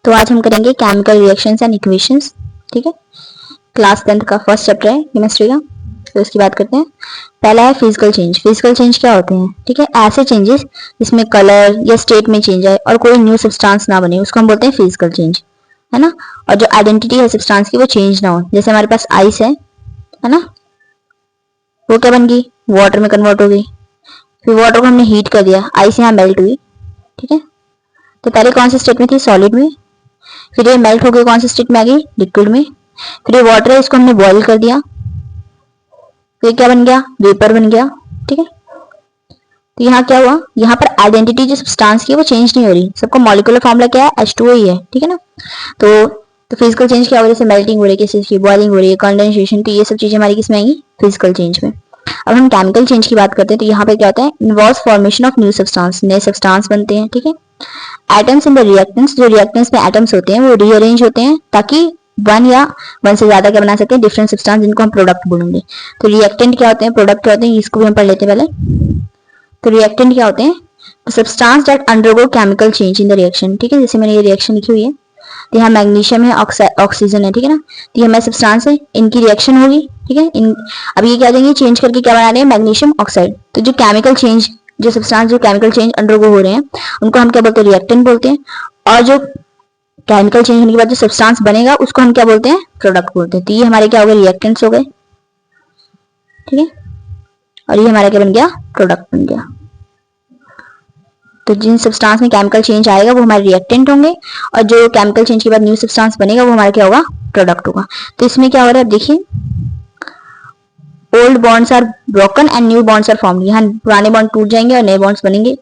तो आज हम करेंगे केमिकल रिएक्शंस एंड इक्वेशंस। ठीक है, क्लास 10th का फर्स्ट चैप्टर है केमिस्ट्री का। तो इसकी बात करते हैं। पहला है फिजिकल चेंज। फिजिकल चेंज क्या होते हैं? ठीक है, ऐसे चेंजेस जिसमें कलर या स्टेट में चेंज आए और कोई न्यू सब्सटेंस ना बने, उसको हम बोलते हैं फिजिकल चेंज, है ना। और जो आइडेंटिटी है सब्सटेंस की वो चेंज ना हो, जैसे हमारे पास आइस है ना, वो क्या बन गई? वाटर में कन्वर्ट हो गई। फिर वाटर को हमने हीट कर दिया, आइस यहाँ मेल्ट हुई। ठीक है, तो पहले कौन से स्टेट में थी? सॉलिड में। फिर ये मेल्ट हो गई, कौन से स्टेट में आ गई? लिक्विड में। फिर ये वाटर है, इसको हमने बॉईल कर दिया, तो ये क्या बन गया? वेपर बन गया। ठीक है, तो यहाँ क्या हुआ? यहाँ पर आइडेंटिटी जो सब्सटेंस की है वो चेंज नहीं हो रही, सबका मॉलिक्यूलर फॉर्मूला क्या है? H2O ही है। ठीक है ना। तो फिजिकल चेंज क्या हो रही है? जैसे मेल्टिंग हो रही है, किसी की बॉइलिंग हो रही है, कंडेंसेशन, तो ये सब चीजें हमारी किसमें आएंगी? फिजिकल चेंज में। अब हम केमिकल चेंज की बात करते हैं, तो यहाँ पे क्या होता है? Involve formation of new substance, नए सब्सटेंस बनते हैं। ठीक है, एटम्स इन द रिएक्टेंट्स, जो रिएक्टेंट्स में एटम्स होते हैं वो रीअरेंज होते हैं ताकि वन या वन से ज्यादा क्या बना सकते हैं? डिफरेंट सब्सटेंस, जिनको हम प्रोडक्ट बोलेंगे। तो रिएक्टेंट क्या होते हैं? प्रोडक्ट क्या होते हैं? इसको भी हम पढ़ लेते हैं पहले। तो रिएक्टेंट क्या होते हैं? तो substance that undergo chemical change in the reaction. ठीक है, जैसे मैंने ये रिएक्शन लिखी हुई है, तो यहाँ मैग्नीशियम है, ऑक्सीजन है। ठीक है ना, तो ये हमारे सब्सटेंस है, इनकी रिएक्शन होगी। ठीक है, अब ये क्या देंगे? चेंज करके क्या बना रहे हैं? Magnesium oxide. तो जो केमिकल चेंज, जो सब्सटेंस जो केमिकल चेंज अंडरगो हो रहे हैं, उनको हम क्या बोलते हैं? रिएक्टेंट बोलते हैं। और जो केमिकल चेंज होने के बाद जो सब्सटेंस बनेगा उसको हम क्या बोलते हैं? प्रोडक्ट बोलते हैं। तो ये हमारे क्या हो गए? रिएक्टेंट्स हो गए। ठीक है, और ये हमारा क्या बन गया? प्रोडक्ट बन गया। तो जिन सब्सटेंस में केमिकल चेंज आएगा वो हमारे रिएक्टेंट होंगे, और जो केमिकल चेंज के बाद न्यू सब्सटेंस बनेगा वो हमारा क्या होगा? प्रोडक्ट होगा। तो इसमें क्या हो रहा है? देखिए, old bonds are broken and new bonds are formed. यहाँ पुराने बॉन्ड टूट जाएंगे और नए बॉन्ड्स बनेंगे।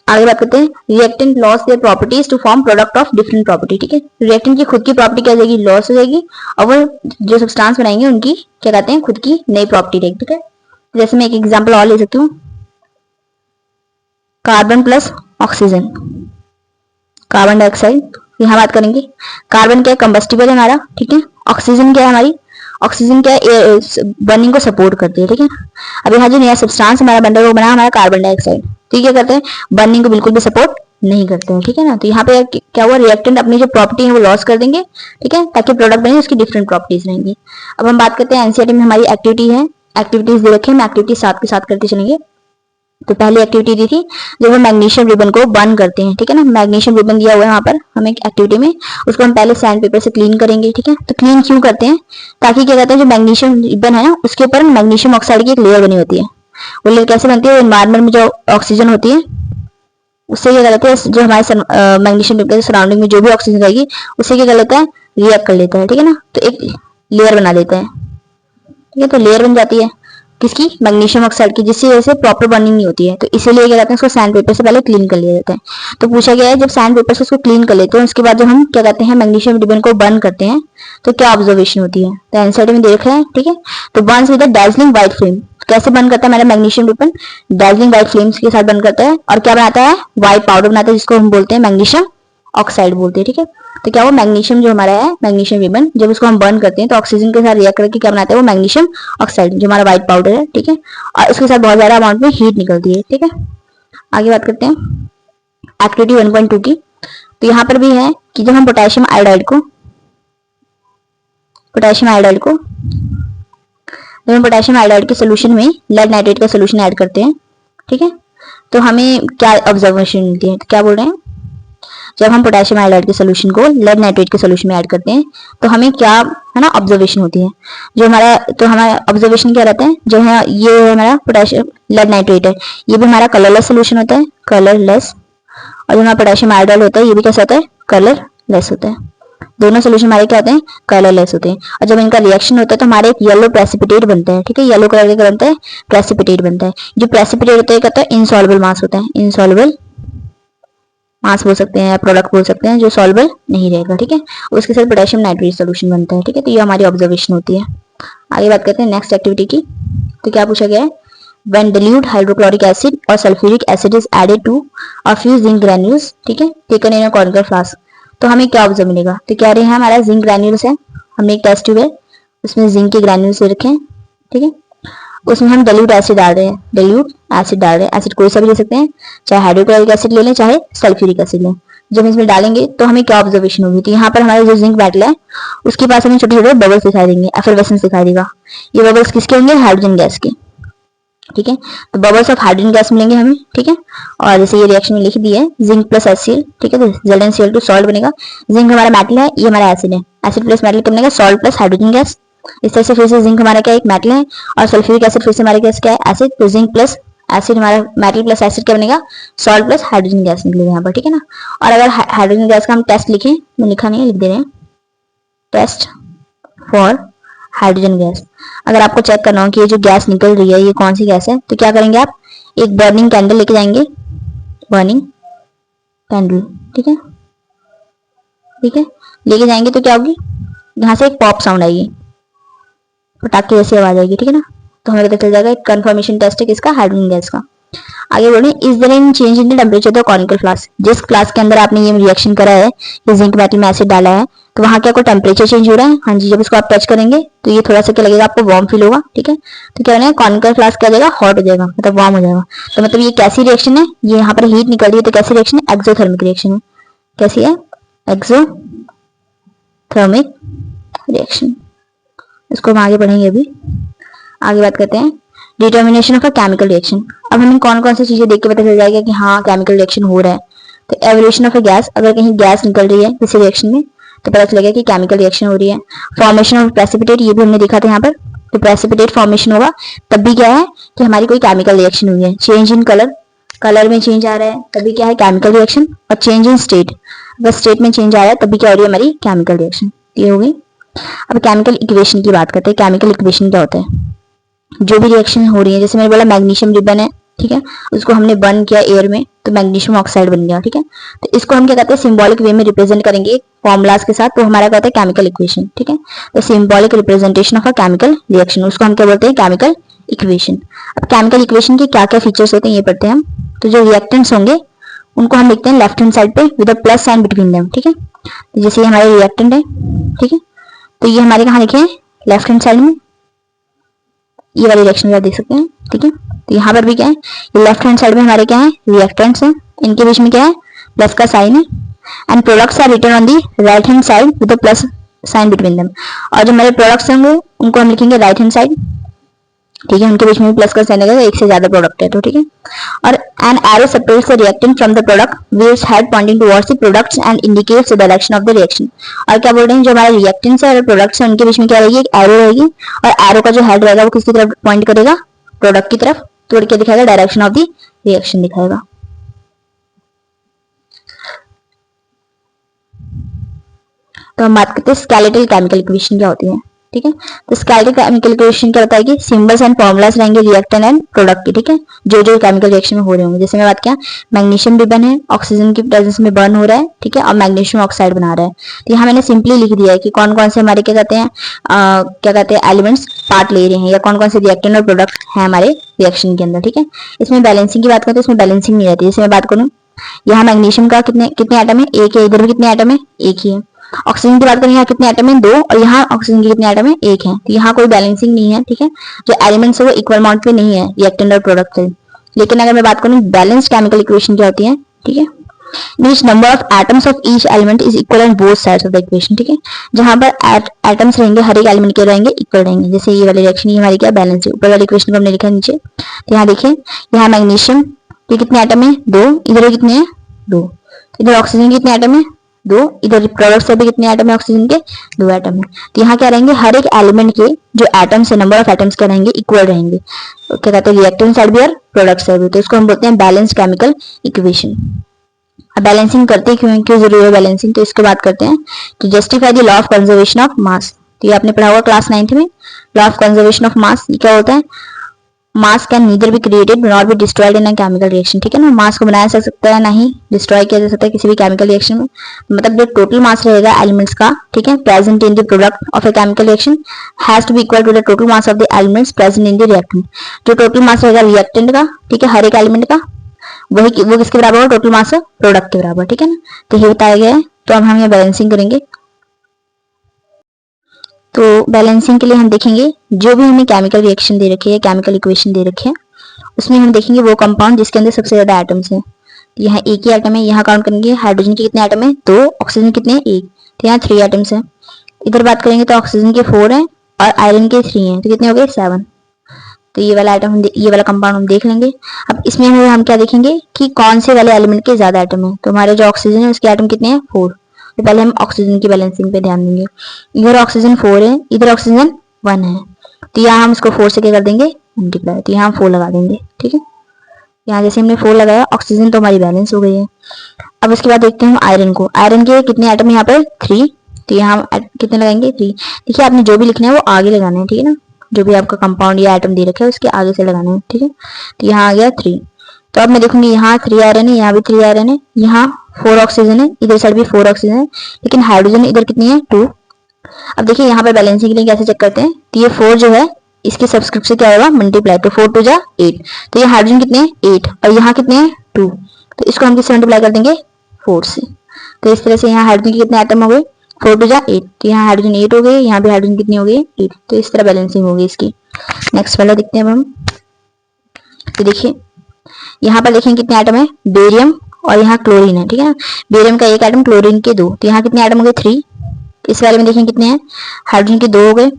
आगे बात करते हैं, reactant lose their properties to form product of different property. ठीक है, रिएक्टेंट की खुद की प्रॉपर्टी क्या हो जाएगी? लॉस हो जाएगी, और वो जो सब्सटेंस बनाएंगे उनकी क्या कहते हैं? खुद की नई प्रॉपर्टी रहेगी। ठीक है, जैसे मैं एक एग्जांपल और ले सकती हूँ, carbon plus oxygen, carbon dioxide. यहाँ बात करेंगे, कार्बन क्या है? कंबस्टिबल है हमारा। ठीक है, ऑक्सीजन क्या है हमारी? ऑक्सीजन क्या है? बर्निंग को सपोर्ट करती है। ठीक है, अब यहाँ जो नया सब्सटेंस हमारा बन रहा है वो बना हमारा कार्बन डाइऑक्साइड। तो क्या करते हैं? बर्निंग को बिल्कुल भी सपोर्ट नहीं करते हैं। ठीक है ना, तो यहाँ पे क्या हुआ? रिएक्टेंट अपनी जो प्रॉपर्टी है वो लॉस कर देंगे। ठीक है, ताकि प्रोडक्ट बने उसकी डिफरेंट प्रॉपर्टीज रहेंगी। अब हम बात करते हैं एनसीईआरटी में हमारी एक्टिविटी है, एक्टिविटीज दे रखे हैं, मैं एक्टिविटी साथ के साथ करते चलेंगे। तो पहली एक्टिविटी दी थी जब हम मैग्नीशियम रिबन को बर्न करते हैं। ठीक है ना, मैग्नीशियम रिबन दिया हुआ है यहाँ पर हमें एक्टिविटी में, उसको हम पहले सैंड पेपर से क्लीन करेंगे। ठीक है, तो क्लीन क्यों करते हैं? ताकि क्या कहते हैं, जो मैग्नीशियम रिबन है ना उसके ऊपर मैग्नीशियम ऑक्साइड की एक लेयर बनी होती है। वो लेयर कैसे बनती है? एनवायरमेंट में जो ऑक्सीजन होती है उससे क्या करते हैं, जो हमारे मैग्नीशियम रिबन के सराउंडिंग में जो भी ऑक्सीजन रहेगी उससे क्या कर लेता है? रिएक्ट कर लेता है। ठीक है ना, तो एक लेयर बना देता है। ठीक है, तो लेयर बन जाती है किसकी? मैग्नीशियम ऑक्साइड की, जिसकी वजह से प्रॉपर बर्निंग नहीं होती है। तो इसीलिए क्या कहते हैं, उसको सैंड पेपर से पहले क्लीन कर लिया जाता है। तो पूछा गया है, जब सैंड पेपर से उसको क्लीन कर लेते हैं उसके बाद जब हम क्या कहते हैं मैग्नीशियम रिबन को बर्न करते हैं तो क्या ऑब्जर्वेशन होती है? तो एनसीईआरटी में देख रहे हैं। ठीक है, तो Burns with Darjeeling white flame. कैसे बर्न करता है हमारा magnesium ribbon? Darjeeling white flames के साथ बर्न करता है, और क्या बनाता है? व्हाइट पाउडर बनाता है, जिसको हम बोलते हैं मैग्नीशियम ऑक्साइड बोलते हैं। ठीक है, तो क्या वो मैग्नीशियम जो हमारा है मैग्नीशियम रिबन, जब उसको हम बर्न करते हैं तो ऑक्सीजन के साथ रिएक्ट करके क्या बनाता है? वो मैग्नीशियम ऑक्साइड जो हमारा व्हाइट पाउडर है। ठीक है, और इसके साथ बहुत ज्यादा अमाउंट में हीट निकलती है। ठीक है, आगे बात करते हैं एक्टिविटी 1.2 की। तो यहाँ पर भी है कि जब हम पोटेशियम आयोडाइड को जब हम पोटेशियम आयोडाइड के सोल्यूशन में लेड नाइट्रेट का सोल्यूशन ऐड करते हैं, ठीक है, तो हमें क्या ऑब्जर्वेशन मिलती है? तो क्या बोल रहे हैं, जब हम पोटेशियम आयोडाइड के सोल्यूशन को लेड नाइट्रेट के सोल्यूशन में ऐड करते हैं तो हमें क्या है ना ऑब्जर्वेशन होती है? जो हमारा ऑब्जर्वेशन क्या रहता है? जो है ये हमारा पोटेशियम लेड नाइट्रेट है, ये भी हमारा कलरलेस सोल्यूशन होता है, कलरलेस। और जो हमारा पोटेशियम आयोडाइड होता है ये भी कैसा होता है? कलरलेस होता है। दोनों सोल्यूशन हमारे क्या होते हैं? कलरलेस होते हैं। और जब इनका रिएक्शन होता है तो हमारे एक येलो प्रेसिपिटेट बनता है। ठीक है, येलो कलर का बनता है, प्रेसिपिटेट बनता है। जो प्रेसिपिटेट होता है कहता है इनसॉल्युबल मास होता है, इनसॉल्युबल मास बोल सकते हैं या प्रोडक्ट बोल सकते हैं, जो सॉल्युबल नहीं रहेगा। ठीक है, उसके साथ पोटेशियम नाइट्रेट सोल्यूशन बनता है। ठीक है, तो ये हमारी ऑब्जर्वेशन होती है। आगे बात करते हैं नेक्स्ट एक्टिविटी की। तो क्या पूछा गया है? When dilute hydrochloric acid or sulfuric acid is added to a few zinc granules, ठीक है, taken in a conical flask, तो हमें क्या ऑब्जर्व मिलेगा? तो क्या रहे हैं हमारा जिंक ग्रैन्यूल्स है, हमने एक टेस्ट ट्यूब है उसमें जिंक के ग्रैन्यूल्स रखे हैं। ठीक है, उसमें हम डाइल्यूट एसिड डाल रहे हैं, डाइल्यूट एसिड डाल रहे हैं। एसिड कोई सा भी ले सकते हैं, चाहे हाइड्रोक्लोरिक एसिड ले लें चाहे सल्फ्यूरिक एसिड लें। जब इसमें डालेंगे तो हमें क्या ऑब्जर्वेशन होगी, तो यहाँ पर हमारे जो जिंक मेटल है उसके पास हमें छोटे छोटे बबल्स दिखाई देंगे, एफरवेसेंस दिखाई देगा। ये बबल्स किसके होंगे, हाइड्रोजन गैस के, ठीक है। तो बबल्स ऑफ हाइड्रोजन गैस मिलेंगे हमें, ठीक है। और जैसे ये रिएक्शन में लिख दी है जिंक प्लस HCl, ठीक है, तो ZnCl2 सॉल्ट बनेगा। जिंक हमारा मेटल है, ये हमारा एसिड है, एसिड प्लस मेटल क्या बनेगा, सॉल्ट प्लस हाइड्रोजन गैस। इस तरह से फिर से जिंक हमारा क्या एक मेटल है और सल्फ्यूरिक एसिड फिर से हमारे गैस क्या है, एसिड। तो जिंक प्लस एसिड हमारा मेटल प्लस एसिड क्या बनेगा, सॉल्ट प्लस हाइड्रोजन गैस निकलेगा यहाँ पर, ठीक है ना। और अगर हाइड्रोजन गैस का हम टेस्ट लिखें, मैं लिखा नहीं है, लिख दे रहे हैं, टेस्ट फॉर हाइड्रोजन गैस। अगर आपको चेक करना हो कि ये जो गैस निकल रही है ये कौन सी गैस है, तो क्या करेंगे आप, एक बर्निंग कैंडल लेके जाएंगे, बर्निंग कैंडल, ठीक है, ठीक है, लेके जाएंगे तो क्या होगी, यहाँ से एक पॉप साउंड आएगी, पटाखे जैसी आवाज आएगी, ठीक है ना। तो हमें पता चल जाएगा एक कंफर्मेशन टेस्ट है किसका, हाइड्रोजन गैस का। आगे बोले, is there any change in the temperature of the conical flask. जिस फ्लास्क के अंदर आपने ये रिएक्शन करा है, ये जिंक मेटल में एसिड डाला है, तो वहां क्या कोई टेंपरेचर चेंज हो रहा है, हाँ जी। जब इसको आप टच करेंगे तो ये थोड़ा सा क्या लगेगा आपको, वार्म फील होगा, ठीक है। तो क्या होना है, कॉनिकल फ्लास्क क्या हो जाएगा, हॉट हो जाएगा, मतलब वार्म हो जाएगा। तो मतलब ये कैसी रिएक्शन है, ये यहाँ पर हीट निकल रही है, तो कैसी रिएक्शन है, एक्सोथर्मिक रिएक्शन है। कैसी है, एक्सोथर्मिक रिएक्शन। इसको हम आगे पढ़ेंगे अभी। आगे बात करते हैं determination of a chemical reaction. अब हमें कौन कौन सी चीजें देख के पता चल जाएगा कि हाँ केमिकल रिएक्शन हो रहा है। तो एवोल्यूशन ऑफ अ गैस, अगर कहीं गैस निकल रही है किसी रिएक्शन में तो पता चलेगा कि केमिकल रिएक्शन हो रही है। फॉर्मेशन ऑफ प्रेसिपिटेट, ये भी हमने देखा था यहाँ पर, तो प्रेसिपिटेट फॉर्मेशन होगा तब भी क्या है कि हमारी कोई केमिकल रिएक्शन हुई है। चेंज इन कलर, कलर में चेंज आ रहा है तभी क्या है, केमिकल रिएक्शन। और चेंज इन स्टेट, अगर स्टेट में चेंज आ रहा है तभी क्या हो रही है, हमारी केमिकल रिएक्शन। ये हो गई। अब केमिकल इक्वेशन की बात करते हैं। केमिकल इक्वेशन क्या होता है, जो भी रिएक्शन हो रही है, जैसे मैंने बोला मैग्नीशियम रिबन है, ठीक है, उसको हमने बर्न किया एयर में तो मैग्नीशियम ऑक्साइड बन गया, ठीक है। तो इसको हम क्या कहते हैं, सिंबॉलिक वे में रिप्रेजेंट करेंगे फॉर्मुलाज के साथ, तो हमारा क्या होता है, केमिकल इक्वेशन, ठीक है। तो symbolic representation of a chemical reaction, उसको हम क्या बोलते हैं, केमिकल इक्वेशन। अब केमिकल इक्वेशन के क्या क्या फीचर्स होते हैं ये पढ़ते हैं हम। तो जो रिएक्टेंट्स होंगे उनको हम लिखते हैं लेफ्ट हैंड साइड पे with a plus sign between them, ठीक है। जैसे ये हमारे रिएक्टेंट है, ठीक है, तो ये हमारे कहाँ लिखे हैं, लेफ्ट हैंड साइड में, ये वाली रिएक्शन आप देख सकते हैं, ठीक है। तो यहाँ पर भी क्या है, ये लेफ्ट हैंड साइड में हमारे क्या है, रिएक्टेंट्स हैं, इनके बीच में क्या है, प्लस का साइन है। And products are written on the right hand side with the plus sign between them. और जो हमारे प्रोडक्ट्स होंगे उनको हम लिखेंगे राइट हैंड साइड, ठीक है, उनके बीच में भी प्लस का साइन लगेगा, एक से ज्यादा प्रोडक्ट है तो, ठीक है। और an arrow separates the reactant from the product with its head pointing towards the products and indicates the direction of the reaction. और क्या बोल रहे हैं, जो हमारे रिएक्टेंट्स है और प्रोडक्ट्स है उनके बीच में क्या रहेगी, एक एरो रहेगी, और एरो का जो हेड रहेगा वो किसकी तरफ पॉइंट करेगा, प्रोडक्ट की तरफ, तो क्या दिखाएगा, डायरेक्शन ऑफ द रिएक्शन दिखाएगा। तो हम बात करते हैं स्केलेटल केमिकल इक्वेशन क्या होती है, ठीक है। तो स्केलेटल केमिकल इक्वेशन क्या होता है कि सिंबल्स एंड फॉर्मुलास रहेंगे रिएक्टेंट एंड प्रोडक्ट के, ठीक है, जो जो केमिकल रिएक्शन में हो रहे होंगे। जैसे मैं बात किया मैग्नीशियम रिबन है, ऑक्सीजन की प्रेजेंस में बर्न हो रहा है, ठीक है, और मैग्नीशियम ऑक्साइड बना रहा है। तो यहाँ मैंने सिंपली लिख दिया है कि कौन कौन से हमारे क्या कहते हैं, क्या कहते हैं, एलिमेंट्स पार्ट ले रहे हैं, या कौन कौन से रिएक्टेंट और प्रोडक्ट है हमारे रिएक्शन के अंदर, ठीक है। इसमें बैलेंसिंग की बात करते हैं, इसमें बैलेंसिंग नहीं रहती। जैसे मैं बात करूँ, यहाँ मैग्नीशियम का कितने कितने एटम है, एक है, इधर भी कितने एटम है, एक ही है। ऑक्सीजन की बात करें, यहाँ कितने एटम है, 2, और यहाँ ऑक्सीजन के कितने एटम है, 1 है। तो यहाँ कोई बैलेंसिंग नहीं है, ठीक है, जो एलिमेंट्स है वो इक्वल अमाउंट में नहीं है रिएक्टेंट और प्रोडक्ट से। लेकिन अगर मैं बात करूँ बैलेंस्ड केमिकल इक्वेशन क्या होती है, ठीक है, which number of atoms of each element is equal on both sides of the equation, ठीक है, जहां पर एटम्स रहेंगे हर एक एलिमेंट के रहेंगे इक्वल रहेंगे। जैसे ये वाली रिएक्शन ये हमारी क्या बैलेंस है, ऊपर वाली इक्वेशन को हमने लिखा है नीचे। तो यहाँ देखिए, यहाँ मैग्नीशियम के कितने एटम है, 2, इधर कितने हैं, 2, इधर ऑक्सीजन के कितने एटम है, 2, इधर प्रोडक्ट से भी कितने एटम है, ऑक्सीजन के 2 एटम है। तो यहाँ क्या रहेंगे, हर एक एलिमेंट के जो एटम्स है, नंबर ऑफ एटम्स क्या रहेंगे, इक्वल रहेंगे। तो क्या कहते हैं, रिएक्टेंट साइड भी और प्रोडक्ट साइड भी। तो इसको हम बोलते हैं बैलेंस्ड केमिकल इक्वेशन। अब बैलेंसिंग करते हैं, क्यों जरूरी है बैलेंसिंग, तो इसके बात करते हैं कि justify the law of conservation of mass. तो ये आपने पढ़ा होगा क्लास 9th में, law of conservation of mass. ये क्या होता है, मास can neither be created not be destroyed in a chemical reaction, ठीक है ना। मास को बनाया जा सकता है, ना ही डिस्ट्रॉय किया जा सकता है किसी भी केमिकल रिएक्शन में। मतलब जो टोटल मास रहेगा एलिमेंट्स का, ठीक है, present in the product of a chemical reaction has to be equal to the total mass of the elements present in the reactant. जो टोटल मास रहेगा रिएक्टेंट का, ठीक है, हर एक एलिमेंट का, वही वो किसके बराबर होगा, टोटल मास प्रोडक्ट के बराबर, ठीक है ना। तो ये बताया गया है। तो अब हम ये बैलेंसिंग करेंगे। तो बैलेंसिंग के लिए हम देखेंगे जो भी हमें केमिकल रिएक्शन दे रखी है, केमिकल इक्वेशन दे रखी है, उसमें हम देखेंगे वो कंपाउंड जिसके अंदर सबसे ज्यादा एटम्स हैं। तो यहाँ एक ही एटम है, यहाँ काउंट करेंगे हाइड्रोजन के कितने एटम है, 2, ऑक्सीजन कितने हैं, 1, तो यहाँ 3 एटम्स हैं। इधर बात करेंगे तो ऑक्सीजन के 4 हैं और आयरन के 3 हैं, तो कितने हो गए, 7। तो ये वाला आइटम ये वाला कंपाउंड हम देख लेंगे। अब इसमें हम क्या देखेंगे कि कौन से वाले एलिमेंट के ज्यादा एटम है। तो हमारे जो ऑक्सीजन है उसके एटम कितने हैं, 4। तो पहले हम ऑक्सीजन की बैलेंसिंग पे ध्यान देंगे। इधर ऑक्सीजन 4 है, इधर ऑक्सीजन 1 है, तो यहाँ हम इसको 4 से क्या कर देंगे, मल्टीप्लाई। तो यहाँ हम 4 लगा देंगे, ठीक है। यहाँ जैसे हमने 4 लगाया, ऑक्सीजन तो हमारी बैलेंस हो गई है। अब उसके बाद देखते हैं हम आयरन को। आयरन के कितने एटम यहाँ पर, 3, तो यहाँ हम कितने लगाएंगे, 3। देखिए आपने जो भी लिखना है वो आगे लगाना है, ठीक है ना, जो भी आपका कंपाउंड या एटम दे रखा है उसके आगे से लगाना है, ठीक है। तो यहाँ आ गया 3। तो अब मैं देखूंगी यहाँ 3 आयरन है, यहाँ भी 3 आयरन है, यहाँ 4 ऑक्सीजन है, इधर साइड भी 4 ऑक्सीजन है, लेकिन हाइड्रोजन इधर कितनी है, 2। अब देखिए यहाँ पे बैलेंसिंग के लिए कैसे चेक करते हैं, तो ये 4 जो है इसके सबस्क्रिप्ट से क्या होगा, मल्टीप्लाई, तो 4 2 जा 8। तो ये हाइड्रोजन कितने हैं, 8, और यहाँ कितने हैं, 2, तो इसको हम किससे मल्टीप्लाई कर देंगे, 4 से। तो इस तरह से यहाँ हाइड्रोजन के कितने एटम हो गए, 4 2 जा 8, तो यहाँ हाइड्रोजन 8 हो गए, यहाँ भी हाइड्रोजन कितनी हो गई, 8। तो इस तरह बैलेंसिंग होगी इसकी। नेक्स्ट वाला देखते हैं हम। तो देखिए यहाँ पर देखें कितने एटम है, बेरियम और यहाँ क्लोरीन है, ठीक है ना। बेरियम का 1 एटम, क्लोरीन के 2, तो यहाँ कितने एटम हो गए, 3। इस वाले में देखें कितने हैं, हाइड्रोजन के 2 हो गए,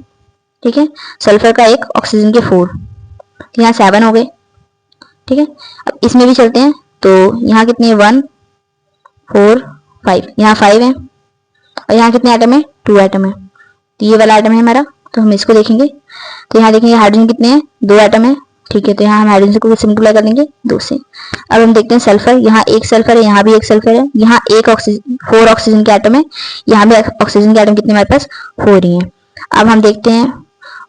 ठीक है। सल्फर का 1, ऑक्सीजन के 4, तो यहाँ 7 हो गए, ठीक है। अब इसमें भी चलते हैं, तो यहाँ कितने हैं, 1 4 5, यहाँ 5 है, और यहाँ कितने एटम है, 2 एटम है, तो ये वाला एटम है हमारा। तो हम इसको देखेंगे, तो यहाँ देखेंगे हाइड्रोजन कितने हैं, 2 एटम है, ठीक है। तो यहाँ हम हाइड्रोजन को सिंपलीफाई कर देंगे 2 से। अब हम देखते हैं सल्फर, यहाँ 1 सल्फर है, यहाँ भी 1 सल्फर है, यहाँ 1 ऑक्सीजन, 4 ऑक्सीजन के एटम है, यहाँ भी ऑक्सीजन के एटम कितने हमारे पास, 4 ही है। अब हम देखते हैं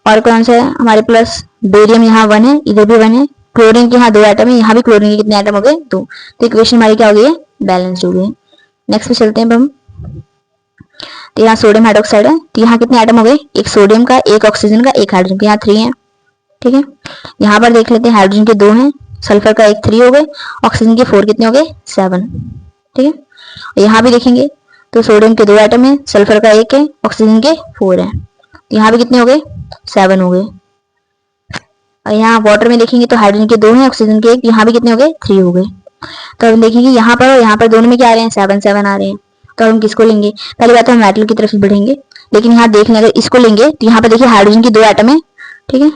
और कौन सा है हमारे पास, बेरियम यहाँ 1 है, इधर भी 1 है, क्लोरीन के यहाँ 2 एटम है, यहाँ भी क्लोरीन के कितने एटम हो गए, 2। तो इक्वेशन हमारी क्या हो गई है, बैलेंस्ड हो गई। नेक्स्ट पे चलते हैं हम। तो यहाँ सोडियम हाइड्रोक्साइड है, तो यहाँ कितने एटम हो गए, 1 सोडियम का, 1 ऑक्सीजन का, 1 हाइड्रोजन का, यहाँ 3 है, ठीक है। यहाँ पर देख लेते हैं हाइड्रोजन के 2 हैं, सल्फर का 1 3 हो गए, ऑक्सीजन के 4 कितने हो गए, 7, ठीक है। यहाँ भी देखेंगे तो सोडियम के 2 एटम है, सल्फर का 1 है, ऑक्सीजन के 4 है, तो यहाँ भी कितने हो गए, 7 हो गए। और यहाँ वाटर में देखेंगे तो हाइड्रोजन के 2 हैं, ऑक्सीजन के 1, यहाँ भी कितने हो गए, 3 हो गए। तो हम देखेंगे यहाँ पर और यहाँ पर दोनों में क्या आ रहे हैं, 7 7 आ रहे हैं। तो हम किसको लेंगे, पहली बात तो हम मेटल की तरफ बढ़ेंगे, लेकिन यहाँ देख लें अगर इसको लेंगे तो यहाँ पर देखिए हाइड्रोजन की 2 एटम है, ठीक है।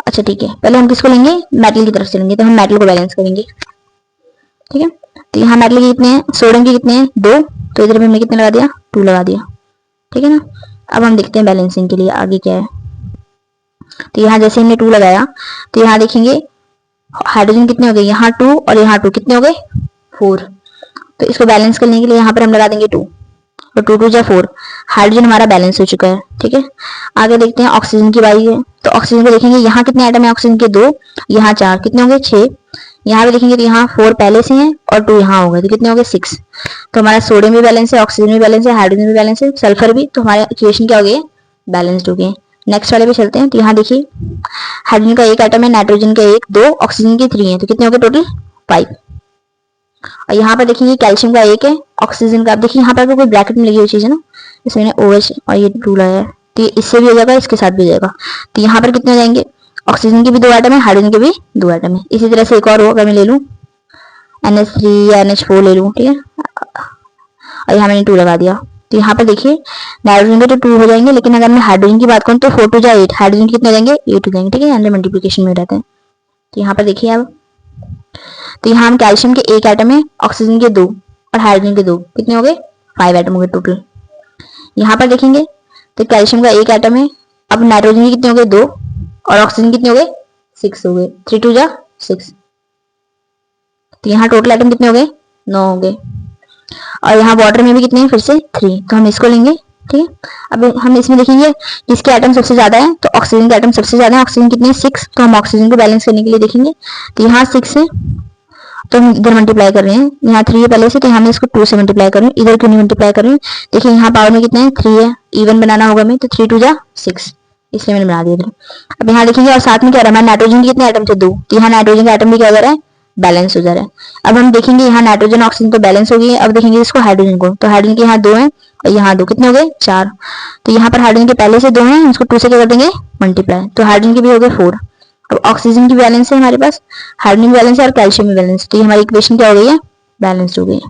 अच्छा ठीक है, पहले हम किसको लेंगे, मेटल की तरफ चलेंगे, तो हम मेटल को बैलेंस करेंगे, ठीक है। तो यहाँ मेटल के कितने हैं, सोडियम के कितने हैं, 2, तो इधर भी हमने कितने लगा दिया, 2 लगा दिया, ठीक है ना। अब हम देखते हैं बैलेंसिंग के लिए आगे क्या है। तो यहाँ जैसे हमने 2 लगाया, तो यहाँ देखेंगे हाइड्रोजन कितने हो गए, यहाँ 2 और यहाँ 2 कितने हो गए, 4। तो इसको बैलेंस करने के लिए यहाँ पर हम लगा देंगे 2, और 2 2 जा 4, हाइड्रोजन हमारा बैलेंस हो चुका है, ठीक है। आगे देखते हैं ऑक्सीजन की बारी है। तो ऑक्सीजन को देखेंगे यहाँ कितने एटम है, ऑक्सीजन के 2, यहाँ 4, कितने होंगे, 6। यहाँ भी देखेंगे तो यहाँ 4 पहले से हैं और 2 यहाँ हो गए, तो कितने हो गए, 6। तो हमारा सोडियम भी बैलेंस है, ऑक्सीजन भी बैलेंस है, हाइड्रोजन भी बैलेंस है, सल्फर भी, तो हमारे इक्वेशन क्या हो गई है, बैलेंस्ड हो गए। नेक्स्ट वाले पे चलते हैं। तो यहाँ देखिए हाइड्रोजन का 1 एटम है, नाइट्रोजन का 1, 2, ऑक्सीजन के 3 है, तो कितने हो गए टोटल, 5। और यहाँ पर देखेंगे कैल्शियम का 1 है, ऑक्सीजन का, अब देखिए यहाँ पर कोई ब्रैकेट में लगी हुई चीज है ना, इसमें OH और ये 2 लगाया है, तो इससे भी हो जाएगा, इसके साथ भी हो जाएगा। तो यहाँ पर कितने हो जाएंगे, ऑक्सीजन के भी 2 एटम है, हाइड्रोजन के भी 2 एटम है। इसी तरह से एक और हो, अगर मैं ले लूँ NH3 या NH4 ले लूँ, ठीक है, और यहाँ मैंने 2 लगा दिया। तो यहाँ पर देखिए नाइट्रोजन के तो 2 हो जाएंगे, लेकिन अगर मैं हाइड्रोजन की बात करूँ तो 4 2 जा 8, हाइड्रोजन कितने हो जाएंगे, 8 हो जाएंगे, ठीक है, अंडर मल्टीप्लिकेशन में रहते हैं। तो यहाँ पर देखिए अब, तो यहाँ हम कैल्शियम के 1 एटम है, ऑक्सीजन के 2 और हाइड्रोजन के 2, कितने हो गए, 5 एटम हो गए टोटल। यहाँ पर देखेंगे तो कैल्शियम का 1 एटम है, अब नाइट्रोजन के कितने हो गए, 2, और ऑक्सीजन कितने हो गए, 6 हो गए, 3 2 जा 6। तो यहाँ टोटल एटम कितने हो गए, 9 हो गए। और यहाँ वाटर में भी कितने हैं, फिर से 3, तो हम इसको लेंगे, ठीक है। अब हम इसमें देखेंगे इसके एटम सबसे ज्यादा है, तो ऑक्सीजन के एटम सबसे ज्यादा है, ऑक्सीजन कितने, 6, तो हम ऑक्सीजन को बैलेंस करने के लिए देखेंगे। तो यहाँ 6 है, तो हम इधर मल्टीप्लाई कर रहे हैं, यहाँ 3 है पहले से, तो यहाँ मैं इसको 2 से मल्टीप्लाई कर रही हूँ, इधर क्यों नहीं मल्टीप्लाई कर रही हूँ, देखिए यहाँ पावर में कितना है, 3 है, इवन बनाना होगा हमें, तो 3 2 जा 6, इसलिए मैंने बना दिया इधर। अब यहाँ देखेंगे और साथ में क्या रहा है, नाइट्रोजन के कितने एटम थे, 2, तो यहाँ नाइट्रोजन का एटम भी क्या हो रहा है, बैलेंस हो जा रहा है। अब हम देखेंगे यहाँ नाइट्रोजन ऑक्सीजन तो बैलेंस हो गई है, अब देखेंगे इसको हाइड्रोजन को, तो हाइड्रोजन के यहाँ 2 है और यहाँ 2, कितने हो गए, 4। तो यहाँ पर हाइड्रोजन के पहले से 2 हैं, इसको 2 से क्या कर देंगे, मल्टीप्लाई, तो हाइड्रोजन के भी हो गए 4। अब ऑक्सीजन की बैलेंस है हमारे पास, हाइड्रोजन की बैलेंस है और कैल्शियम की बैलेंस, तो ये हमारी इक्वेशन क्या हो गई है, बैलेंस्ड हो गई।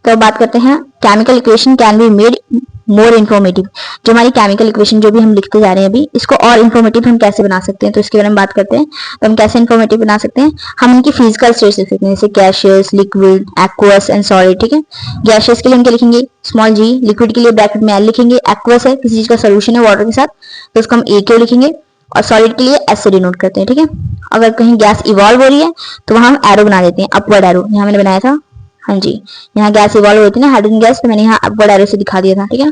तो बात करते हैं chemical equation can be made more informative. जो हमारी केमिकल इक्वेशन जो भी हम लिखते जा रहे हैं अभी, इसको और इन्फॉर्मेटिव हम कैसे बना सकते हैं, तो इसके बारे में बात करते हैं। तो हम कैसे इन्फॉर्मेटिव बना सकते हैं, हम इनकी फिजिकल स्टेट्स लिख सकते हैं, जैसे gaseous, liquid, aqueous and solid. ठीक है, गैसियस के लिए हम क्या लिखेंगे, स्मॉल जी। लिक्विड के लिए ब्रैकेट में एल लिखेंगे। एक्वस है, किसी चीज का सोल्यूशन है वाटर के साथ, तो उसको हम ए क्यू लिखेंगे। और सॉलिड के लिए एस से डिनोट करते हैं। ठीक है, अगर कहीं गैस इवॉल्व हो रही है तो वहां हम एरो बना देते हैं, अपवर्ड एरो। यहाँ मैंने बनाया था, हाँ जी, यहाँ गैस इवॉल्व होती है ना, हाइड्रोजन गैस, तो मैंने यहाँ अपवर्ड एरो से दिखा दिया था। ठीक है,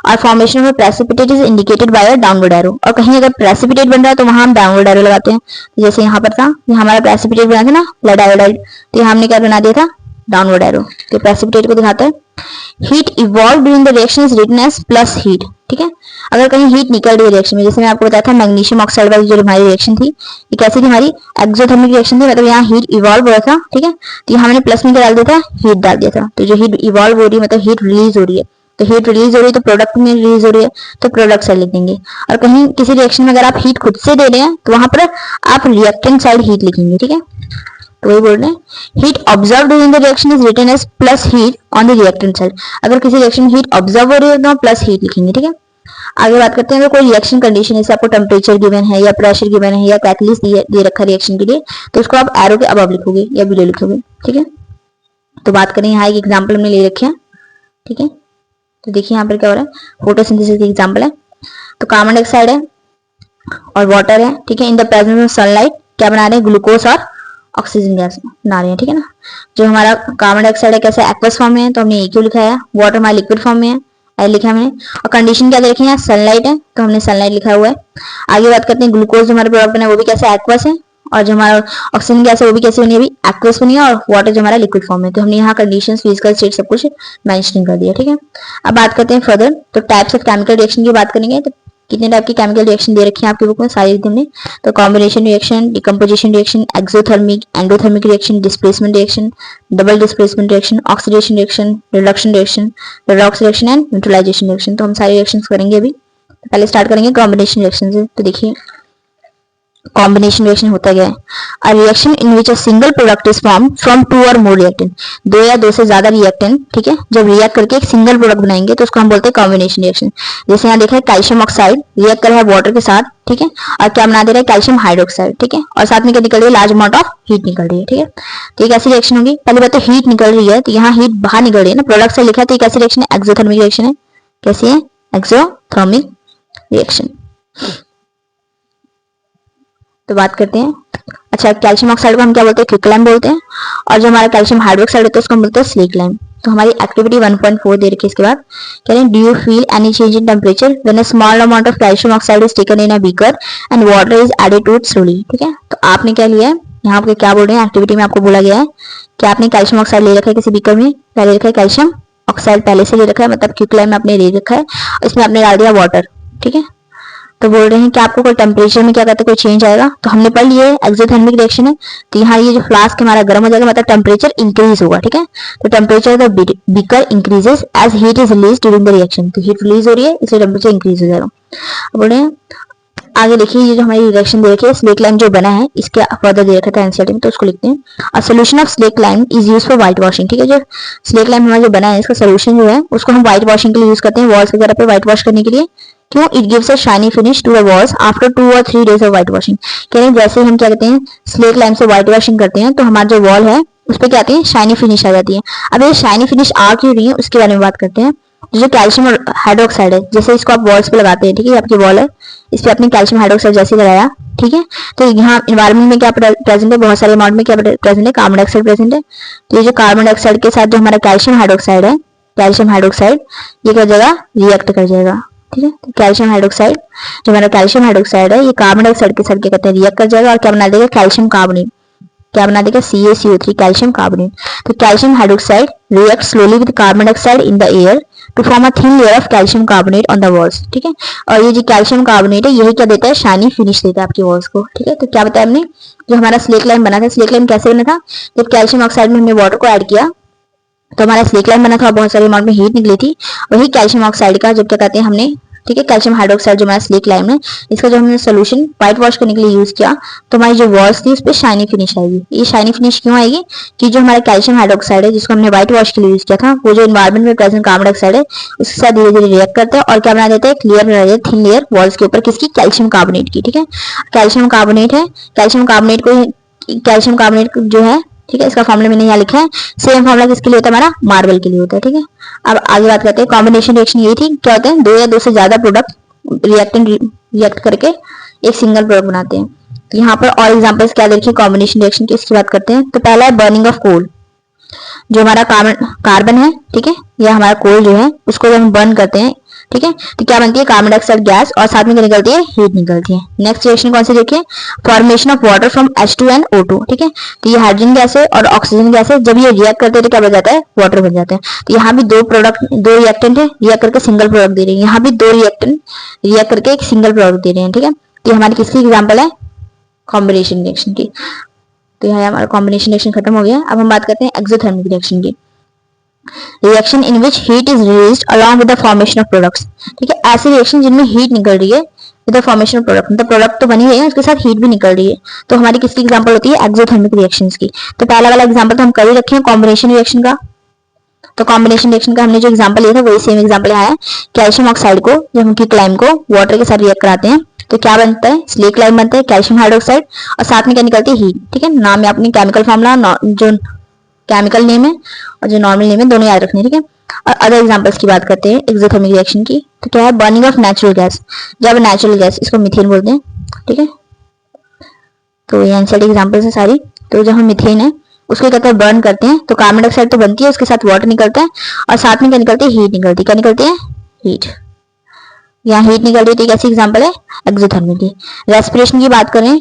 और formation of precipitate is indicated by a downward arrow. और कहीं अगर प्रेसिपिटेट बन रहा है तो वहां हम डाउनवर्ड एरो लगाते हैं। तो जैसे यहाँ पर था, ये हमारा प्रेसिपिटेट बना था ना, लेड आयोडाइड, तो यहाँ हमने क्या बना दिया था, डाउनवर्ड एरो। तो प्रेसिपिटेट को दिखाता है। Heat evolve during the reaction is written as plus heat. ठीक है, अगर कहीं हीट निकल रही है रिएक्शन में, जैसे मैं आपको बताया था मैग्नीशियम ऑक्साइड वाली जो हमारी रिएक्शन थी, ये कैसी थी, हमारी एक्सोथर्मिक रिएक्शन थी, मतलब यहाँ हीट इवॉल्व हो रहा था। ठीक है, तो यहाँ मैंने प्लस में क्या डाल दिया था, हीट डाल दिया था। तो जो हीट इवॉल्व हो रही है मतलब हीट रिलीज हो रही है, तो हीट रिलीज हो रही है तो प्रोडक्ट में रिलीज हो रही है, तो प्रोडक्ट साइड लिख देंगे। और कहीं किसी रिएक्शन में अगर आप हीट खुद से दे रहे हैं तो वहां पर आप रिएक्टेंट साइड हीट लिखेंगे। ठीक है, तो वही बोल रहे हैं, heat observe during the reaction is written as plus heat on the reactant side. अगर किसी रिएक्शन में हीट ऑब्जर्व हो रही है तो प्लस हीट लिखेंगे। ठीक है, आगे बात करते हैं, अगर कोई रिएक्शन कंडीशन जैसे आपको टेम्परेचर गिवन है या प्रेशर गिवन है या कैटलिस्ट दे रखा है रिएक्शन के लिए, तो उसको आप एरो के अबव लिखोगे या बिलो लिखोगे। ठीक है, तो बात करें, यहाँ एक एग्जाम्पल हमने ले रखे हैं। ठीक है, तो देखिए यहाँ पर क्या हो रहा है, फोटोसिंथेसिस की एग्जांपल है। तो कार्बन डाइऑक्साइड है और वाटर है। ठीक है, in the presence of sunlight क्या बना रहे हैं, ग्लूकोज और ऑक्सीजन गैस बना रहे हैं। ठीक है ना, जो हमारा कार्बन डाइऑक्साइड है कैसे एक्वस फॉर्म में है, तो हमने ए क्यू लिखा है। वाटर हमारा लिक्विड फॉर्म में है, एल लिखा है हमने। और कंडीशन क्या दे रखी है, सनलाइट है, तो हमने सनलाइट लिखा हुआ है। आगे बात करते हैं, ग्लूकोज जो हमारे प्रोडक्ट बना है वो भी कैसे एक्वस है, और जो हमारा ऑक्सीजन गैस है वो भी कैसे बनी है, अभी एक्वस बनी है, और वाटर जो हमारा लिक्विड फॉर्म है। तो हमने यहाँ कंडीशंस, फिजिकल स्टेट सब कुछ मेंशन कर दिया। ठीक है, अब बात करते हैं फर्दर, तो टाइप्स ऑफ केमिकल रिएक्शन की बात करेंगे। तो कितने टाइप की केमिकल रिएक्शन दे रखी है आपकी बुक में, सारी हमने। तो combination reaction, decomposition reaction, exothermic, endothermic reaction, displacement reaction, double displacement reaction, oxidation reaction, reduction reaction, redox reaction and neutralisation reaction. तो हम सारे रिएक्शंस करेंगे अभी। तो पहले स्टार्ट करेंगे कॉम्बिनेशन रिएक्शन से। तो देखिए कॉम्बिनेशन रिएक्शन होता क्या है, a reaction in which a single product is form from two और मोर रिएक्टेंट। दो या दो से ज्यादा रिएक्टेंट, ठीक है, जब रिएक्ट करके एक सिंगल प्रोडक्ट बनाएंगे तो उसको हम बोलते हैं कॉम्बिनेशन रिएक्शन। जैसे यहाँ देखा है कैल्शियम ऑक्साइड रिएक्ट कर रहा है वाटर के साथ, ठीक है, और क्या बना दे रहा है, कैल्शियम हाइड्रोक्साइड। ठीक है, और साथ में क्या निकल रही है, लार्ज अमाउंट ऑफ हीट निकल रही है। ठीक है, तो एक ऐसी रिएक्शन होगी। पहली बात तो हीट निकल रही है, तो यहाँ हीट बाहर निकल रही है ना, प्रोडक्ट से लिखा है, तो एक ऐसी रिएक्शन है, एक्सोथर्मिक रिएक्शन है। कैसी है, एक्सोथर्मिक रिएक्शन। तो बात करते हैं, अच्छा कैल्शियम ऑक्साइड को हम क्या बोलते हैं, क्विकलाइम बोलते हैं, और जो हमारा कैल्शियम हाइड्रोक्साइड होता है उसको हम बोलते हैं स्लेकलाइम। तो हमारी एक्टिविटी 1.4 दे रखी है। इसके बाद कह रहे हैं, do you feel any change in temperature when a small amount of calcium oxide is taken in a beaker and water is added to it slowly. ठीक है, तो आपने क्या लिया है, यहाँ पे क्या बोल रहे हैं, एक्टिविटी में आपको बोला गया है कि आपने कैल्शियम ऑक्साइड ले रखा है किसी बीकर में, क्या ले रखा है, कैल्शियम ऑक्साइड पहले से ले रखा है, मतलब क्विकलाइम में आपने ले रखा है, इसमें आपने डाल दिया वाटर। ठीक है, तो बोल रहे हैं कि आपको कोई टेम्परेचर में क्या कहते हैं, कोई चेंज आएगा। तो हमने पढ़ लिया है एक्सोथर्मिक रिएक्शन है, तो यहाँ ये जो फ्लास्क हमारा गर्म हो जाएगा, मतलब टेम्परेचर इंक्रीज होगा। ठीक है, तो temperature the beaker increases as heat is release during the reaction. तो हीट रिलीज हो रही है इसलिए टेम्परेचर इंक्रीज हो जाएगा। बोल रहे हैं आगे देखिए, ये जो हमारी रिएक्शन दे रखी है, स्लेकलाइम जो बना है, इसके फर्दर दे रखा था एनसीईआरटी में, तो उसको लिखते हैं, a solution of slaked lime is used for white washing. ठीक है, जो स्लेकलाइम हमारा जो बना है, इसका सोल्यूशन जो है उसको हम व्हाइट वॉशिंग के लिए यूज करते हैं, वॉल्स वगैरह पे व्हाइट वॉश करने के लिए। क्यों, it gives a shiny finish to the walls after 2 और 3 डेज ऑफ व्हाइट वॉशिंग। कह रहे हैं जैसे हम क्या कहते हैं, स्लेकलाइम से व्हाइट वॉशिंग करते हैं तो हमारा जो वॉल है उस पर क्या आती है, शाइनी फिनिश आ जाती है। अब ये शाइनी फिनिश आ क्यों रही है उसके बारे में बात करते हैं। जो कैल्शियम हाइड्रोक्साइड है, जैसे इसको आप वॉल्स पे लगाते हैं, ठीक है, आपकी वॉल है, इस पे आपने कैल्शियम हाइड्रोक्साइड जैसे लगाया, ठीक है, तो यहाँ इन्वायरमेंट में क्या प्रेजेंट है, बहुत सारे अमाउंट में क्या प्रेजेंट है, कार्बन डाइऑक्साइड प्रेजेंट है। तो ये जो कार्बन डाइऑक्साइड के साथ जो हमारा कैल्शियम हाइड्रोक्साइड है, कैल्शियम हाइड्रोक्साइड ये क्या जाएगा, रिएक्ट कर जाएगा। ठीक है, तो कैल्शियम हाइड्रोक्साइड जो हमारा कैल्शियम हाइड्रोक्साइड है, ये कार्बन डाइऑक्साइड के साथ क्या कहते हैं, रिएक्ट कर जाएगा, और क्या बना देगा, कैल्शियम कार्बोनेट, क्या बना देगा, CaCO3 कैल्शियम कार्बोनेट। तो calcium hydroxide react slowly with carbon dioxide in the air to form a thin layer of calcium carbonate on the walls. ठीक है, और ये जो कैल्शियम कार्बोनेट है यही क्या देता है, शाइनी फिनिश देता है आपकी वॉल्स को। ठीक है, तो क्या बताया हमने, जो हमारा स्लेकलाइम बना था, स्लेकलाइम कैसे बना था, जब कैल्शियम ऑक्साइड में हमने वाटर को ऐड किया तो हमारा स्लेकलाइम बना था, बहुत सारे अमाउंट में हीट निकली थी। वही कैल्शियम ऑक्साइड का जब क्या कहते हैं हमने ठीक है। कैल्शियम हाइड्रोक्साइड जो हमारा स्लेक लाइम है, इसका जो हमने सोल्यूशन व्हाइट वॉश करने के लिए यूज किया तो हमारी जो वॉल्स थी उस पर शाइनी फिनिश आएगी। ये शाइनी फिनिश क्यों आएगी कि जो हमारा कैल्शियम हाइड्रोक्साइड है जिसको हमने व्हाइट वॉश के लिए यूज किया था, वो जो एनवायरमेंट में प्रेजेंट कार्बन डाइऑक्साइड है उसके साथ धीरे धीरे रिएक्ट करता है और क्या बना देता है, एक लेयर बना देता है, थिन लेयर वॉल्स के ऊपर, किसकी, कैल्शियम कार्बोनेट की। ठीक है, कैल्शियम कार्बोनेट है, कैल्शियम कार्बोनेट जो है, ठीक है, इसका फॉर्मूला मैंने यहाँ लिखा है। सेम फॉर्मूला किसके लिए होता है, हमारा मार्बल के लिए होता है। ठीक है, अब आगे बात करते हैं। कॉम्बिनेशन रिएक्शन यही थी, क्या होते हैं, दो या दो से ज्यादा प्रोडक्ट रिएक्टेंट रिएक्ट करके एक सिंगल प्रोडक्ट बनाते हैं। तो यहाँ पर और एग्जांपल्स क्या देखिए कॉम्बिनेशन रिएक्शन की, इसकी बात करते हैं। तो पहला है बर्निंग ऑफ कोल, जो हमारा कार्बन है, ठीक है, या हमारा कोल जो है उसको जब हम बर्न करते हैं, ठीक है, तो क्या बनती है, कार्बन डाइऑक्साइड गैस और साथ में क्या निकलती है, हीट निकलती है। नेक्स्ट रिएक्शन कौन सी देखिए, formation of water from H2 and O2। ठीक है, तो ये हाइड्रोजन गैस है और ऑक्सीजन गैस है, जब ये रिएक्ट करते हैं तो क्या बन जाता है, वाटर बन जाता है। तो यहाँ भी दो रिएक्टेंट है, रिएक्ट करके सिंगल प्रोडक्ट दे रहे हैं, यहाँ भी दो रिएक्टेंट रिएक्ट करके एक सिंगल प्रोडक्ट दे रहे हैं। ठीक है, तो हमारी किसकी एग्जाम्पल है, कॉम्बिनेशन रिएक्शन की। तो यहाँ हमारा कॉम्बिनेशन रिएक्शन खत्म हो गया। अब हम बात करते हैं एक्सोथर्मिक रिएक्शन की। Reaction in which heat is released along with the formation of products. ठीक है, ऐसे रिएक्शन जिनमें हीट निकल रही है with the formation of product, मतलब प्रोडक्ट तो बनी है उसके साथ हीट भी निकल रही है, तो हमारी किसकी एग्जांपल होती है, एक्सोथर्मिक रिएक्शंस की। तो पहला वाला एग्जांपल तो हम कर ही रखे हैं कॉम्बिनेशन रिएक्शन का। तो कॉम्बिनेशन रिएक्शन का हमने जो एग्जांपल लिया था वही सेम एग्जांपल यहाँ है। कैल्शियम ऑक्साइड को, जब हम क्लाइम को वाटर के साथ रिएक्ट कराते हैं तो क्या बनता है, स्लेक लाइम बनता है, कैल्शियम हाइड्रोक्साइड, और साथ में क्या निकलती है, हीट। ठीक है, नाम में अपनी केमिकल फॉर्मूला, जो केमिकल नेम है और जो नॉर्मल नेम है दोनों याद रखने। ठीक है, और अदर एग्जांपल्स की बात करते हैं एक्सोथर्मिक रिएक्शन की। तो क्या है, बर्निंग ऑफ नेचुरल गैस, जब नेचुरल गैस, इसको मीथेन बोलते हैं। ठीक है, तो ये आंसर एग्जांपल्स है सारी। तो जब हम मीथेन है उसको कहते हैं बर्न करते हैं तो कार्बन डाइऑक्साइड तो बनती है, उसके साथ वाटर निकलता है और साथ में क्या निकलती है, हीट निकलती है। क्या निकलती है, हीट। यहाँ हीट निकल रही है, कैसी एग्जांपल है, एक्सोथर्मिक की। रेस्पिरेशन की बात करें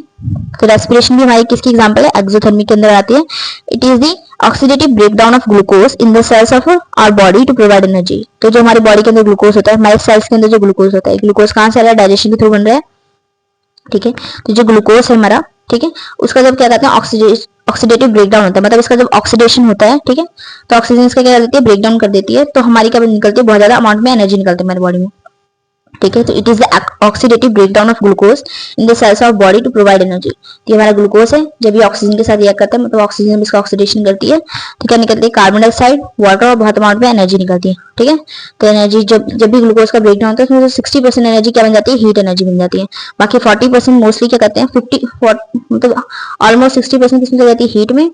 तो रेस्पिरेशन भी हमारी किसकी एग्जांपल है, एक्सोथर्मिक के अंदर आती है। It is the oxidative breakdown of glucose in the cells of our body to provide energy. तो जो हमारी बॉडी के अंदर ग्लूकोज होता है, हमारे सेल्स के अंदर जो ग्लूकोज होता है, ग्लूकोज कहाँ से आ रहा है, डाइजेशन के थ्रू बन रहा है। ठीक है, तो जो ग्लूकोज है हमारा, ठीक है, उसका जब क्या कहते हैं, ऑक्सीडेटिव ब्रेकडाउन होता है, मतलब इसका जब ऑक्सीडेशन होता है, ठीक है, तो ऑक्सीजन इसका क्या कर देती है, ब्रेकडाउन कर देती है, तो हमारी क्या निकलती है, बहुत ज्यादा अमाउंट में एनर्जी निकलती है हमारी बॉडी में। ठीक है, तो it is the oxidative breakdown of glucose in the cells of body to provide energy. ये हमारा ग्लूकोज है, जब ये ऑक्सीजन के साथ रिएक्ट करता है, मतलब ऑक्सीजन इसका ऑक्सीडेशन करती है, तो क्या निकलती है, कार्बन डाइऑक्साइड, वाटर और बहुत अमाउंट में एनर्जी निकलती है। ठीक है, तो एनर्जी जब भी ग्लूकोज का ब्रेकडाउन होता है उसमें 60% एनर्जी क्या बन जाती है, हीट एनर्जी बन जाती है। बाकी 40% मोस्टली क्या कहते हैं, 50 मतलब ऑलमोस्ट 60% किसमें चली जाती है, हीट में,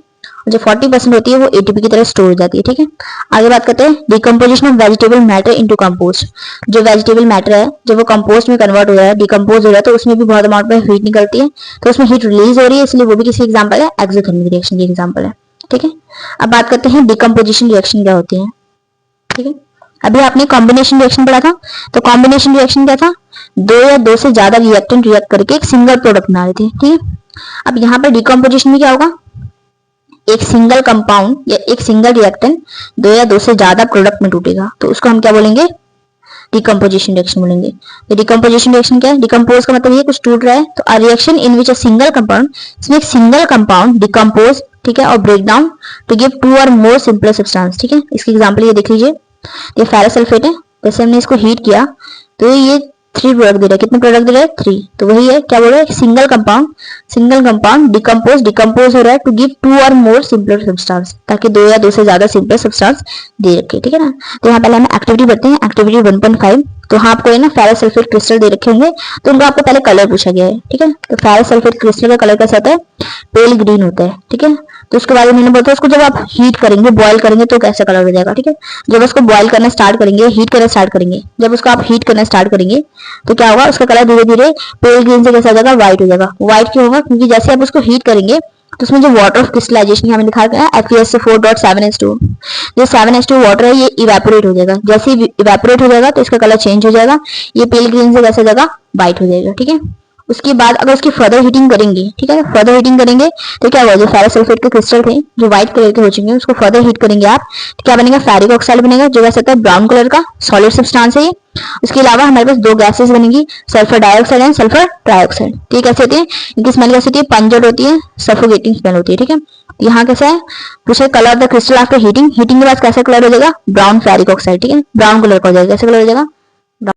जो 40% होती है वो एटीपी की तरह स्टोर हो जाती है। ठीक है, आगे बात करते हैं decomposition of vegetable matter into compost. जो वेजिटेबल मैटर है जब वो कंपोस्ट में कन्वर्ट हो रहा है, डिकम्पोज हो रहा है, तो उसमें भी बहुत अमाउंट में हीट निकलती है, तो उसमें हीट रिलीज हो रही है, इसलिए वो भी किसी एग्जांपल है, एक्सोथर्मिक रिएक्शन की एग्जांपल है। ठीक है, अब बात करते हैं डिकम्पोजिशन रिएक्शन क्या होती है। ठीक है, अभी आपने कॉम्बिनेशन रिएक्शन पढ़ा था, तो कॉम्बिनेशन रिएक्शन क्या था, दो या दो से ज्यादा रिएक्टेंट रिएक्ट करके एक सिंगल प्रोडक्ट बना रहे थे। ठीक है, अब यहाँ पर डिकम्पोजिशन में क्या होगा, एक सिंगल कंपाउंड या एक सिंगल रिएक्टेंट दो या दो से ज्यादा प्रोडक्ट में टूटेगा, तो उसको हम क्या बोलेंगे, डिकम्पोजिशन रिएक्शन बोलेंगे। तो डिकम्पोजिशन रिएक्शन क्या है, डिकम्पोज का मतलब ये कुछ टूट रहा है, तो a reaction in which a single compound, इसमें एक सिंगल कंपाउंड डिकम्पोज, ठीक है, और break down to give two और मोर सिंपल सब्सटेंस। ठीक है, इसकी एग्जांपल ये देख लीजिए, ये फेरस सल्फेट है, जैसे हमने इसको हीट किया तो ये 3 प्रोडक्ट दे रहा है। कितने प्रोडक्ट दे रहा है, 3। तो वही है, क्या बोल रहा है, सिंगल कंपाउंड डिकम्पोज हो रहा है टू गिव 2 और मोर सिंपलर सब्सटेंस, ताकि 2 या 2 से ज्यादा सिंपलर सब्सटेंस दे रखे। ठीक है ना, तो यहाँ पहले हम एक्टिविटी बढ़ते हैं, एक्टिविटी 1.5। तो हाँ, आपको है ना फेरस सल्फेट क्रिस्टल दे रखे होंगे, तो उनको आपको पहले कलर पूछा गया है। ठीक है, तो फेरस सल्फेट क्रिस्टल का कलर कैसा होता है, पेल ग्रीन होता है। ठीक है, तो उसके बाद मैंने बोलता है उसको जब आप हीट करेंगे, बॉयल करेंगे तो कैसा कलर हो जाएगा। ठीक है, जब उसको बॉयल करना स्टार्ट करेंगे, हीट करना स्टार्ट करेंगे, जब उसको आप हीट करना स्टार्ट करेंगे तो क्या होगा, उसका कलर धीरे धीरे पेल ग्रीन से कैसा हो जाएगा, व्हाइट हो जाएगा। व्हाइट क्यों होगा, क्योंकि जैसे आप उसको हीट करेंगे तो उसमें जो वाटर ऑफ क्रिस्टलाइजेशन यहाँ लिखा है FeSO4.7H2, जो 7H2 वाटर है ये इवेपोरेट हो जाएगा। जैसे ही इवेपोरेट हो जाएगा तो इसका कलर चेंज हो जाएगा, ये पेल ग्रीन से कैसा हो जाएगा, व्हाइट हो जाएगा। ठीक है, उसके बाद अगर उसकी फर्दर हीटिंग करेंगे, ठीक है, फर्दर हीटिंग करेंगे तो क्या होगा, जो फेरस सल्फेट के क्रिस्टल थे जो व्हाइट कलर के हो चुके हैं, उसको फर्दर हीट करेंगे आप, तो क्या बनेगा, फेरिक ऑक्साइड बनेगा, जो वैसे होता है ब्राउन कलर का सॉलिड सब्सटेंस है ये। उसके अलावा हमारे पास 2 गैसेस बनेगी, sulphur dioxide and sulphur trioxide. ठीक है, कैसे होती है, इनकी स्मेल कैसी होती है, पंजेंट होती है, सफोकेटिंग स्मेल होती है। ठीक है, यहाँ कैसा है, पूछे colour of the crystal after heating, heating के बाद कैसा कलर हो जाएगा, ब्राउन फेरिक ऑक्साइड। ठीक है, ब्राउन कलर का हो जाएगा, कैसा कलर हो जाएगा,